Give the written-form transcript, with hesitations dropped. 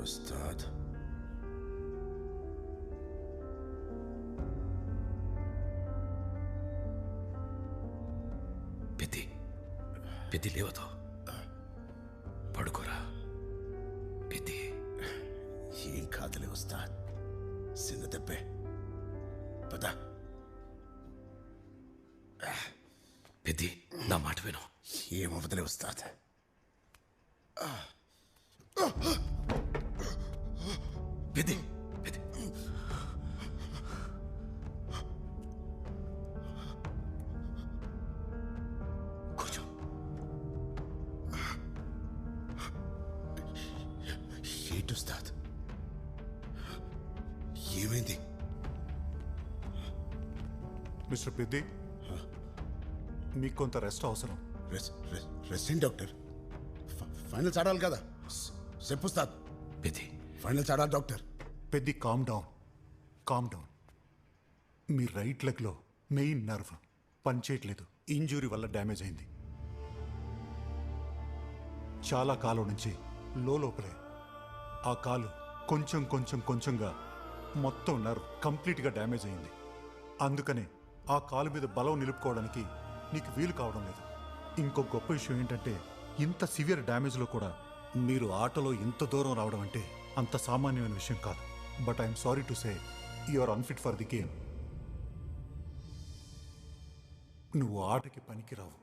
ఉస్తాద్ పెద్ది పెద్ది లేవతో పడుకోరా పెద్ది. ఏం కాదులే ఉస్తాద్, చిన్న దెబ్బే. పదా పెద్ది నా మాట విను. ఏమవదులే ఉస్తాద్. పెద్ది పెద్ది కూర్చో. ఏంటి ఉస్తాద్, ఏమైంది? మిస్టర్ పెద్ది, మీకు కొంత రెస్ట్ అవసరం. రెస్టింగ్ డాక్టర్, ఫైనల్స్ ఆడాలి కదా. చెప్పు ఉస్తాద్. పెద్ది ఫైనల్స్ ఆడాలి doctor. Peddi calm down, calm down. మీ రైట్ లెగ్లో మెయిన్ నర్వ్ పనిచేయట్లేదు, ఇంజురీ వల్ల డ్యామేజ్ అయింది. చాలా కాలం నుంచి లోపలే ఆ కాలు కొంచెం కొంచెం కొంచెంగా మొత్తం నర్వ్ కంప్లీట్గా డ్యామేజ్ అయింది. అందుకనే ఆ కాలు మీద బలం నిలుపుకోవడానికి నీకు వీలు కావడం లేదు. ఇంకో గొప్ప విషయం ఏంటంటే, ఇంత సివియర్ డ్యామేజ్లో కూడా మీరు ఆటలో ఇంత దూరం రావడం అంటే అంత సామాన్యమైన విషయం కాదు. But I'm sorry to say you are unfit for the game. నువ్వు ఆటకి పనికిరావు.